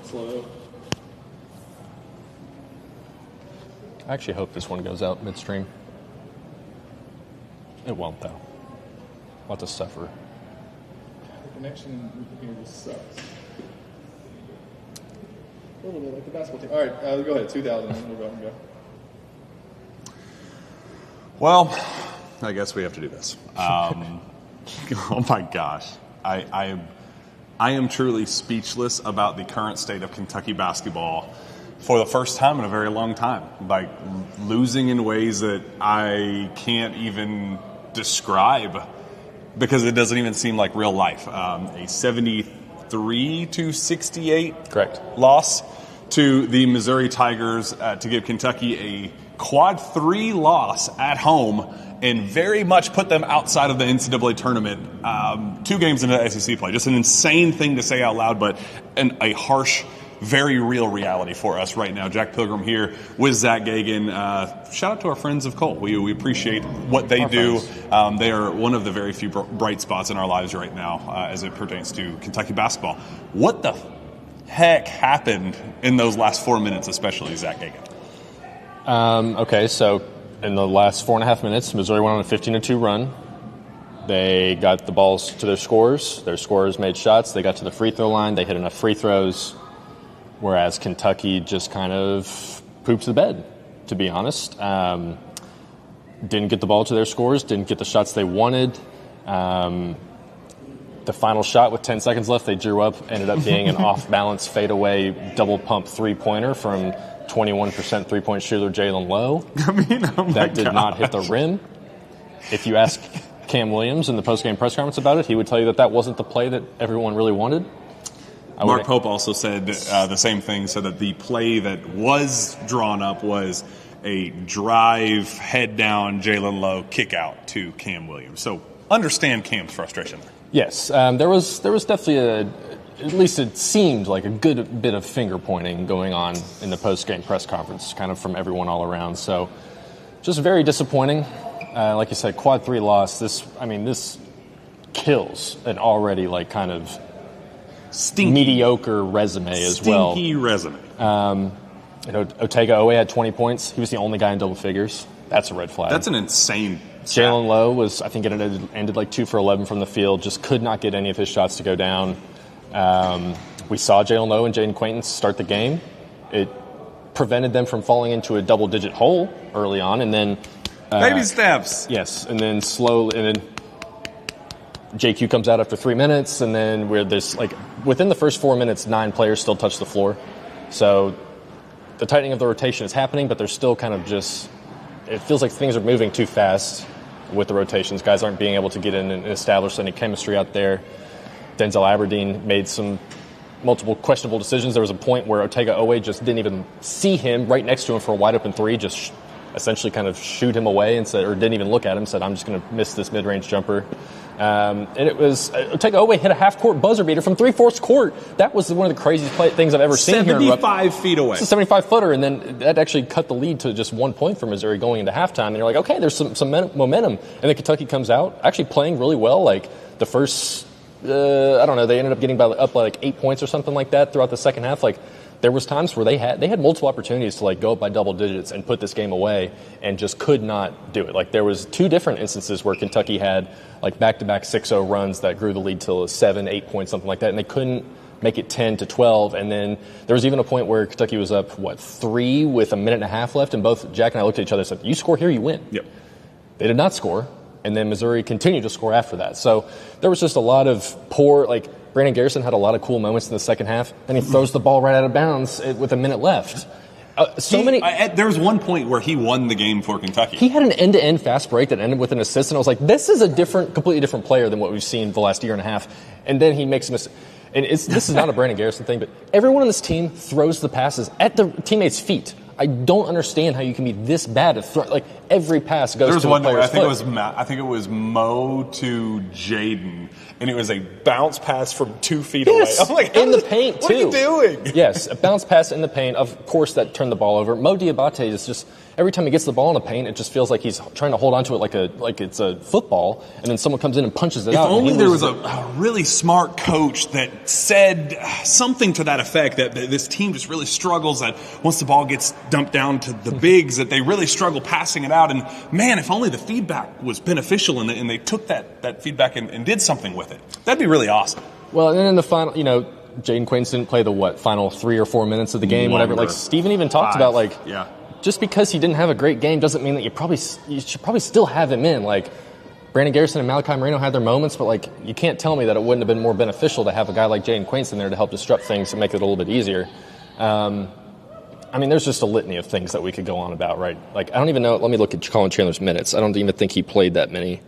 slow. I actually hope this one goes out midstream. It won't, though. We'll have to suffer. The connection here just sucks. A little bit like the basketball team. All right, go ahead. 2,000. And we'll go ahead and go. Well, I guess we have to do this. Oh my gosh, I am truly speechless about the current state of Kentucky basketball. For the first time in a very long time, like losing in ways that I can't even describe because it doesn't even seem like real life. A 73-68 correct loss to the Missouri Tigers to give Kentucky a quad 3 loss at home and very much put them outside of the NCAA tournament. 2 games into SEC play. Just an insane thing to say out loud, but a harsh, very real reality for us right now. Jack Pilgrim here with Zack Geoghegan. Shout out to our friends of Cole. We appreciate what they do. They are one of the very few bright spots in our lives right now as it pertains to Kentucky basketball. What the heck happened in those last 4 minutes, especially, Zack Geoghegan? Okay, so in the last 4.5 minutes, Missouri went on a 15-2 run. They got the balls to their scorers. Their scorers made shots. They got to the free throw line. They hit enough free throws. Whereas Kentucky just kind of poops the bed, to be honest. Didn't get the ball to their scorers, didn't get the shots they wanted. The final shot with 10 seconds left they drew up ended up being an off-balance fadeaway double-pump three-pointer from 21% three-point shooter Jalen Lowe. That did not hit the rim. If you ask Cam Williams in the post-game press conference about it, he would tell you that wasn't the play that everyone really wanted. Mark Pope also said the same thing, said that the play that was drawn up was a drive, head down, Jalen Lowe kick out to Cam Williams. So understand Cam's frustration there. Yes, there was definitely at least it seemed like a good bit of finger pointing going on in the post-game press conference, kind of from everyone all around. So just very disappointing. Like you said, quad 3 loss. This kills an already kind of mediocre resume as well. Stinky resume. Otega Owe had 20 points. He was the only guy in double figures. That's a red flag. That's an insane Jalen Lowe was, I think it ended like 2 for 11 from the field, just could not get any of his shots to go down. We saw Jalen Lowe and Jaden Quaintance start the game. It prevented them from falling into a double-digit hole early on, and then baby steps. Yes, and then slowly, and then JQ comes out after 3 minutes, and then within the first 4 minutes, 9 players still touch the floor. So the tightening of the rotation is happening, but there's still kind of it feels like things are moving too fast with the rotations. Guys aren't being able to get in and establish any chemistry out there. Denzel Aberdeen made some multiple questionable decisions. There was a point where Otega Owe just didn't even see him right next to him for a wide open 3, just essentially kind of shoot him away and said, or didn't even look at him, said, I'm just going to miss this mid-range jumper. And it was Otega Owe hit a half-court buzzer beater from 3/4 court. That was one of the craziest things I've ever seen here. 75 feet away. It's a 75-footer, and then that actually cut the lead to just 1 point for Missouri going into halftime. And you're like, okay, there's some momentum. And then Kentucky comes out actually playing really well. Like the first, I don't know, they ended up getting up by 8 points or something like that throughout the second half. Like there was times where they had multiple opportunities to go up by double digits and put this game away and just could not do it. Like there was 2 different instances where Kentucky had back-to-back 6-0 runs that grew the lead to 7, 8 points, something like that, and they couldn't make it 10-12. And then there was even a point where Kentucky was up 3 with a minute and a half left, and both Jack and I looked at each other and said, "You score here, you win." Yep. They did not score, and then Missouri continued to score after that. So there was just a lot of poor, Brandon Garrison had a lot of cool moments in the second half, and he throws the ball right out of bounds with a minute left. There was one point where he won the game for Kentucky. He had an end-to-end fast break that ended with an assist, and I was like, this is a completely different player than what we've seen the last year and a half. And then he makes a mistake. And this is not a Brandon Garrison thing, but everyone on this team throws the passes at the teammates' feet. I don't understand how you can be this bad at every pass goes to the player's foot. I think it was Mo to Jaden, and it was a bounce pass from 2 feet away. I'm like, in the paint, too. What are you doing? Yes, a bounce pass in the paint. Of course, that turned the ball over. Mo Diabate is just every time he gets the ball in the paint, it just feels like he's trying to hold onto it like it's a football, and then someone comes in and punches it out. If only there was a really smart coach that said something to that effect, that this team just really struggles, that once the ball gets dumped down to the bigs, that they really struggle passing it out. And man, if only the feedback was beneficial and they took that feedback and did something with it. That'd be really awesome. Well, and then in the final, Jaden Quains didn't play the final 3 or 4 minutes of the game, whatever. Like Steven even talked about, just because he didn't have a great game doesn't mean that you should probably still have him in. Like, Brandon Garrison and Malachi Moreno had their moments, but you can't tell me that it wouldn't have been more beneficial to have a guy like Jaden Quains in there to help disrupt things and make it a little bit easier. There's just a litany of things that we could go on about, right? Like, I don't even know. Let me look at Colin Chandler's minutes. I don't even think he played that many.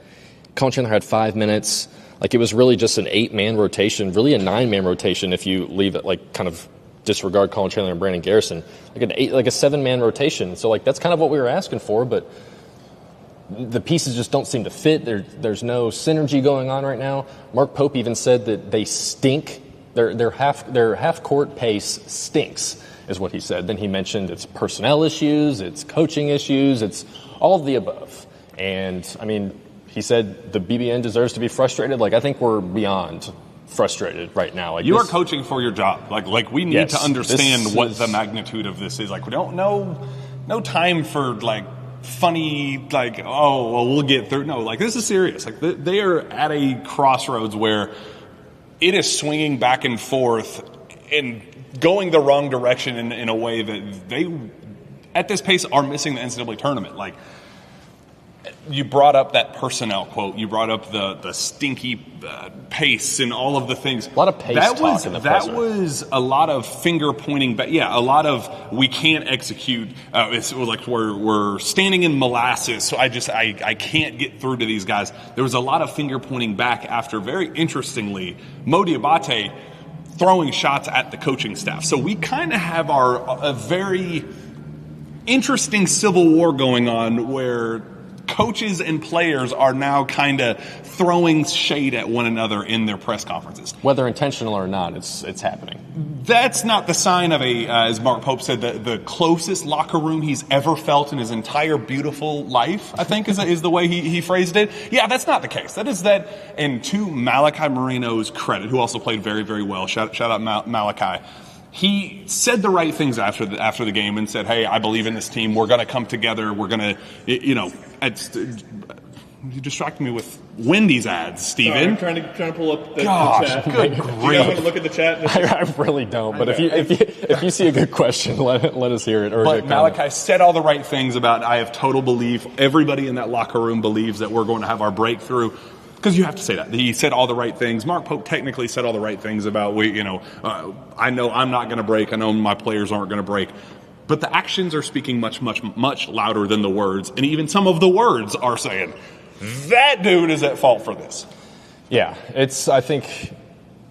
Colin Chandler had 5 minutes. It was really just an 8-man rotation, really a 9-man rotation if you leave it kind of disregard Colin Chandler and Brandon Garrison, a 7-man rotation. So that's kind of what we were asking for, but the pieces just don't seem to fit. There's no synergy going on right now. Mark Pope even said that they stink. Their half court pace stinks, is what he said. Then he mentioned it's personnel issues, it's coaching issues, it's all of the above. And he said the BBN deserves to be frustrated. I think we're beyond frustrated right now. You are coaching for your job. We need to understand what the magnitude of this is. We don't know, no time for funny, we'll get through. No, this is serious. They are at a crossroads where it is swinging back and forth and going the wrong direction in a way that they, at this pace, are missing the NCAA tournament. You brought up that personnel quote. You brought up the stinky pace and all of the things. A lot of pace talk in the presser. That was a lot of finger pointing back. Yeah, a lot of we can't execute. It's we're standing in molasses, so I can't get through to these guys. There was a lot of finger pointing back after, very interestingly, Mo Diabate throwing shots at the coaching staff. So we kind of have a very interesting civil war going on where coaches and players are now kind of throwing shade at one another in their press conferences. Whether intentional or not, it's happening. That's not the sign of as Mark Pope said, the closest locker room he's ever felt in his entire beautiful life, I think is the way he phrased it. Yeah, that's not the case. That is that, and to Malachi Moreno's credit, who also played very, very well, shout out Malachi, he said the right things after the game and said, hey, I believe in this team. We're going to come together. We're going to, you distracted me with Wendy's ads, Steven. Sorry, I'm trying to pull up the chat. Good grief. You guys want to look at the chat? I really don't, but if you see a good question, let us hear it. But Malachi said all the right things about, I have total belief. Everybody in that locker room believes that we're going to have our breakthrough. Because you have to say that. He said all the right things. Mark Pope technically said all the right things about, I know I'm not going to break. I know my players aren't going to break. But the actions are speaking much, much, much louder than the words. And even some of the words are saying, that dude is at fault for this. Yeah, I think,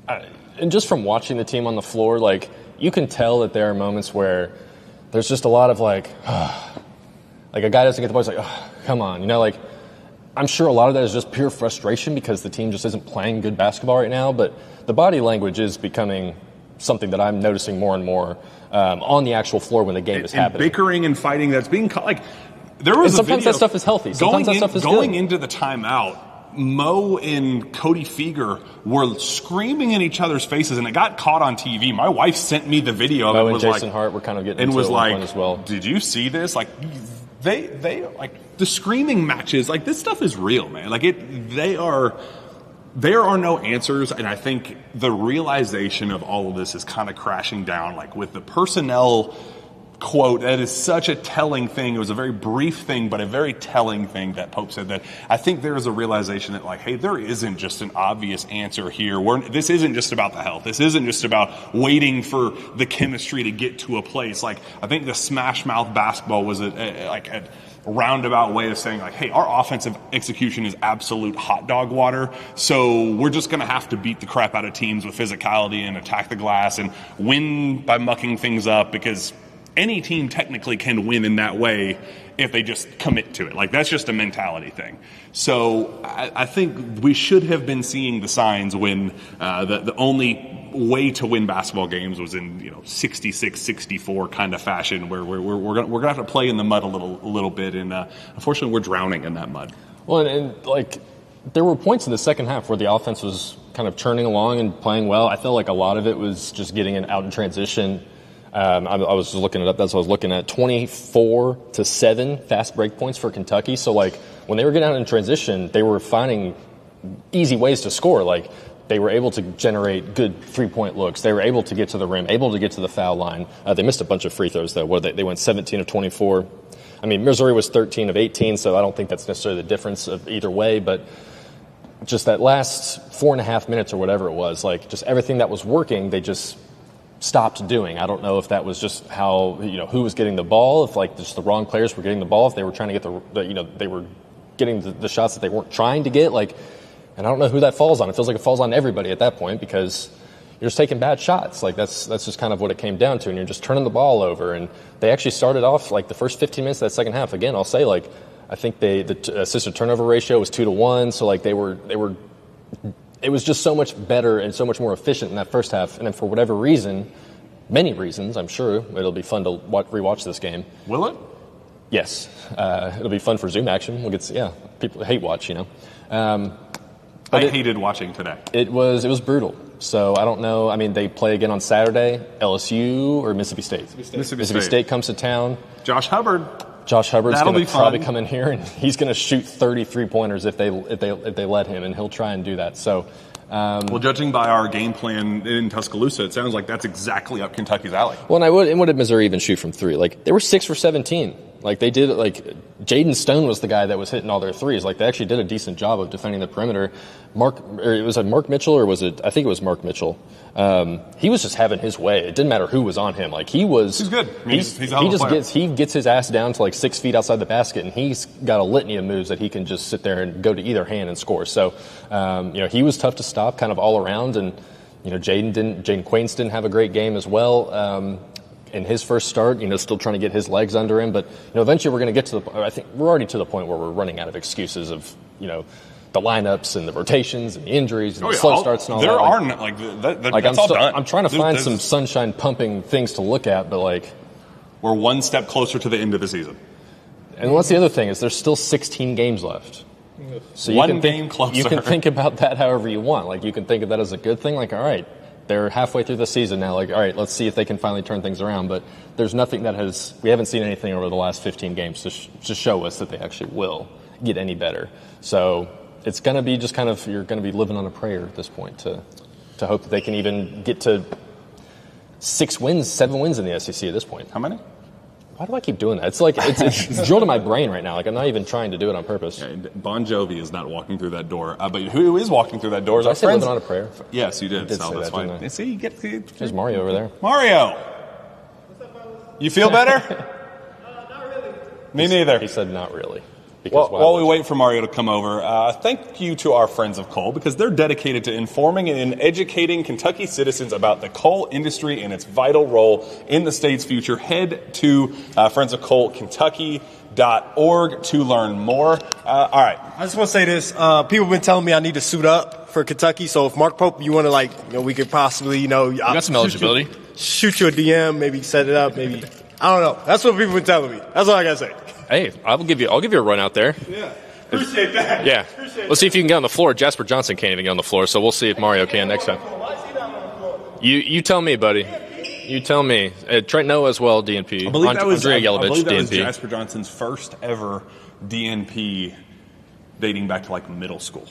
and just from watching the team on the floor, you can tell that there are moments where there's just a lot of a guy doesn't get the ball, he's come on, I'm sure a lot of that is just pure frustration because the team just isn't playing good basketball right now, but the body language is becoming something that I'm noticing more and more on the actual floor when the game is happening. Bickering and fighting that's being caught. There was sometimes that stuff is healthy. Sometimes that stuff is going good. Into the timeout, Mo and Cody Feger were screaming in each other's faces, and it got caught on TV. My wife sent me the video of it. Mo and Jason Hart were kind of getting into it as well. Did you see this? They the screaming matches, this stuff is real, man. There are no answers, and I think the realization of all of this is kind of crashing down, with the personnel quote. That is such a telling thing. It was a very brief thing, but a very telling thing that Pope said, that I think there is a realization that hey, there isn't just an obvious answer here. This isn't just about the health. This isn't just about waiting for the chemistry to get to a place. I think the smash mouth basketball was a roundabout way of saying hey, our offensive execution is absolute hot dog water, so we're just going to have to beat the crap out of teams with physicality and attack the glass and win by mucking things up, because any team technically can win in that way if they just commit to it. That's just a mentality thing. So I think we should have been seeing the signs when the only way to win basketball games was in 66-64 kind of fashion, where we're gonna have to play in the mud a little bit, and unfortunately we're drowning in that mud. Well, and like there were points in the second half where the offense was kind of churning along and playing well. I felt like a lot of it was just getting it out in transition. I was just looking it up. That's what I was looking at. 24-7 fast break points for Kentucky. So like when they were getting out in transition, they were finding easy ways to score. Like they were able to generate good 3-point looks. They were able to get to the rim, able to get to the foul line. They missed a bunch of free throws though. They went 17 of 24. I mean, Missouri was 13 of 18, so I don't think that's necessarily the difference of either way, but just that last 4.5 minutes or whatever it was, like just everything that was working, they just stopped doing. I don't know if that was just how, who was getting the ball, if like just the wrong players were getting the ball, if they were trying to get they were getting the shots that they weren't trying to get, like, and I don't know who that falls on. It feels like it falls on everybody at that point because you're just taking bad shots. Like that's just kind of what it came down to, and you're just turning the ball over. And they actually started off like the first 15 minutes of that second half. Again, I'll say like I think the assist to turnover ratio was 2-1, so like they were. It was just so much better and so much more efficient in that first half. And then for whatever reason, many reasons, I'm sure it'll be fun to rewatch this game. Will it? Yes, it'll be fun for Zoom action. People hate watch, I hated watching today. It was brutal. So I don't know. I mean, they play again on Saturday. LSU or Mississippi State. Mississippi State comes to town. Josh Hubbard's going to probably come in here and he's going to shoot 30 3-pointers if they let him, and he'll try and do that. So, well, judging by our game plan in Tuscaloosa, it sounds like that's exactly up Kentucky's alley. Well, and what did Missouri even shoot from three? Like they were 6 for 17. Like they did, like Jaden Stone was the guy that was hitting all their threes. Like they actually did a decent job of defending the perimeter. Mark Mitchell, or was it? I think it was Mark Mitchell. He was just having his way. It didn't matter who was on him. Like he's good. I mean, he gets his ass down to like 6 feet outside the basket, and he's got a litany of moves that he can just sit there and go to either hand and score. So, he was tough to stop, kind of all around. And Jaden Quains didn't have a great game as well. In his first start, still trying to get his legs under him. But, eventually we're going to get to I think we're already to the point where we're running out of excuses of, the lineups and the rotations and the injuries and the slow starts and all that. That's all done. I'm trying to find some sunshine pumping things to look at, but we're one step closer to the end of the season. And what's the other thing is there's still 16 games left. So one game closer. You can think about that however you want. Like you can think of that as a good thing. Like, all right, they're halfway through the season now. Like, all right, let's see if they can finally turn things around. But there's nothing we haven't seen anything over the last 15 games to show us that they actually will get any better. So it's going to be just kind of, you're going to be living on a prayer at this point to hope that they can even get to 7 wins in the SEC at this point. How many? Why do I keep doing that? It's like it's drilled in my brain right now. Like I'm not even trying to do it on purpose. Yeah, Bon Jovi is not walking through that door. But who is walking through that door is our our friends. Living on a prayer. Yes, you did. I did so say that's that, fine. See, there's Mario over there. Mario, you feel better? Not really. Me neither. He said not really. Well, while we wait for Mario to come over, thank you to our friends of coal, because they're dedicated to informing and educating Kentucky citizens about the coal industry and its vital role in the state's future. Head to friendsofcoalkentucky.org to learn more. All right. I just want to say this. People have been telling me I need to suit up for Kentucky. So if Mark Pope, you want to we could possibly, you got some eligibility. Shoot you a DM, maybe set it up, maybe. I don't know. That's what people have been telling me. That's all I got to say. Hey, I'll give you a run out there. Yeah. Appreciate that. Yeah. Let's see if you can get on the floor. Jasper Johnson can't even get on the floor, so we'll see if Mario can next time. Why is he not on the floor? You tell me, buddy. You tell me. Trent Noah as well, DNP. I believe that was DNP. Jasper Johnson's first ever DNP dating back to middle school.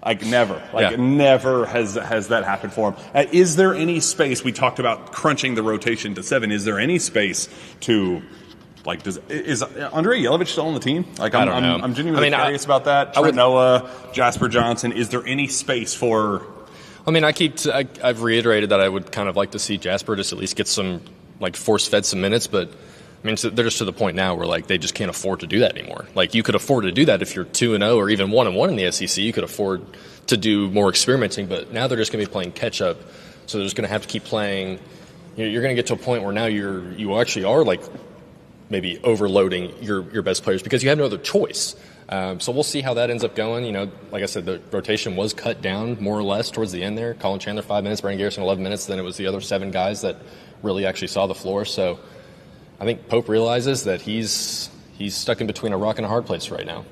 Never has that happened for him. Is there any space? We talked about crunching the rotation to 7. Is there any space to is Andrei Yelovich still on the team? I don't know. I'm genuinely curious about that. Trent Noah, Jasper Johnson. Is there any space for? I mean, I've reiterated that I would kind of like to see Jasper just at least get some force-fed some minutes, but I mean, they're just to the point now where they just can't afford to do that anymore. You could afford to do that if you're 2-0 or even 1-1 in the SEC. You could afford to do more experimenting, but now they're just going to be playing catch-up, so they're just going to have to keep playing. You're going to get to a point where now you actually are maybe overloading your best players because you have no other choice. So we'll see how that ends up going. You know, like I said, the rotation was cut down more or less towards the end there. Colin Chandler 5 minutes, Brandon Garrison 11 minutes. Then it was the other 7 guys that really actually saw the floor. So I think Pope realizes that he's stuck in between a rock and a hard place right now.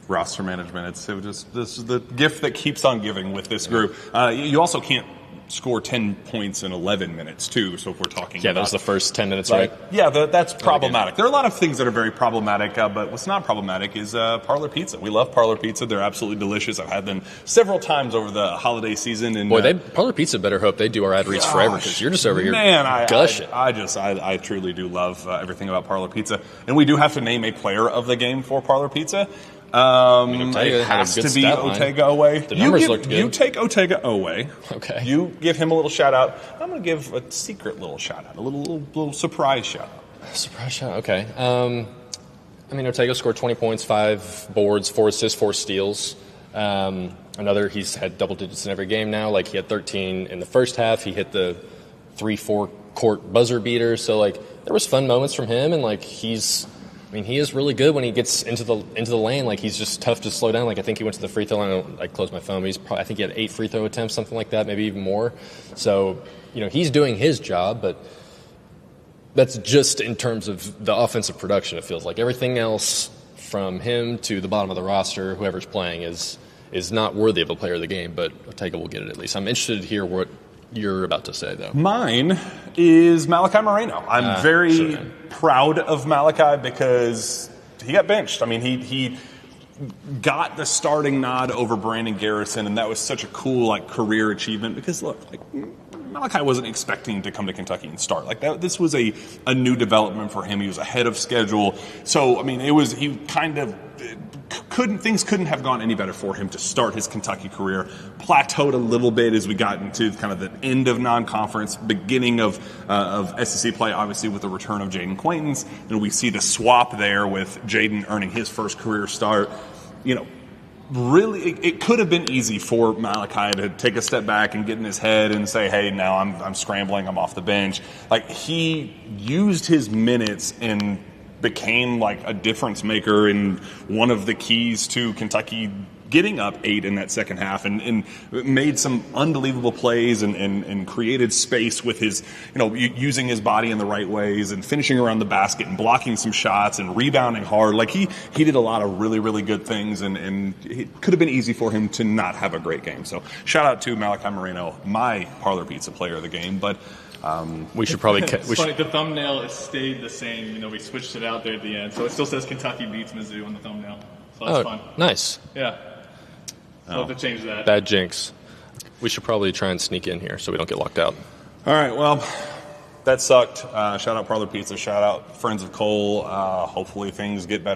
Roster management. This is the gift that keeps on giving with this group. You also can't score 10 points in 11 minutes, too. So if we're talking that was the first 10 minutes, right? Yeah, that's problematic. There are a lot of things that are very problematic, but what's not problematic is Parlor Pizza. We love Parlor Pizza. They're absolutely delicious. I've had them several times over the holiday season. And boy, Parlor Pizza better hope they do our ad reads forever, because you're just over here gushing. I truly do love everything about Parlor Pizza. And we do have to name a player of the game for Parlor Pizza. It has to be Otega Oweh. The numbers looked good. You take Otega Oweh. Okay. You give him a little shout out. I'm going to give a secret little shout out, a little surprise shout out. Surprise shout out. Okay. Otega scored 20 points, 5 boards, 4 assists, 4 steals. He's had double digits in every game now. Like, he had 13 in the first half. He hit the 3-4 court buzzer beater. So, like, there was fun moments from him, and like he is really good when he gets into the lane. Like, he's just tough to slow down. Like, I think he went to the free throw line. I closed my phone. I think he had 8 free throw attempts, something like that, maybe even more. So, he's doing his job, but that's just in terms of the offensive production. It feels like everything else from him to the bottom of the roster, whoever's playing, is not worthy of a player of the game. But Otega will get it at least. I'm interested to hear what you're about to say, though. Mine is Malachi Moreno. I'm very proud of Malachi because he got benched. I mean, he got the starting nod over Brandon Garrison, and that was such a cool career achievement because, look, Malachi wasn't expecting to come to Kentucky and start. This was a new development for him. He was ahead of schedule. So, things couldn't have gone any better for him to start his Kentucky career. Plateaued a little bit as we got into kind of the end of non-conference, beginning of SEC play, obviously with the return of Jaden Quaintance. And we see the swap there with Jaden earning his first career start. Really, it could have been easy for Malachi to take a step back and get in his head and say, hey, now I'm scrambling, I'm off the bench. He used his minutes and became a difference maker and one of the keys to Kentucky getting up 8 in that second half and made some unbelievable plays and created space with his, using his body in the right ways and finishing around the basket and blocking some shots and rebounding hard. He did a lot of really, really good things and it could have been easy for him to not have a great game. So shout out to Malachi Moreno, my Parlor Pizza player of the game. But we should probably. Funny, the thumbnail has stayed the same. We switched it out there at the end, so it still says Kentucky beats Mizzou on the thumbnail. So that's fun. Nice. Yeah. So we'll have to change that. Bad jinx. We should probably try and sneak in here so we don't get locked out. All right. Well, that sucked. Shout out Parlor Pizza. Shout out Friends of Cole. Hopefully things get better.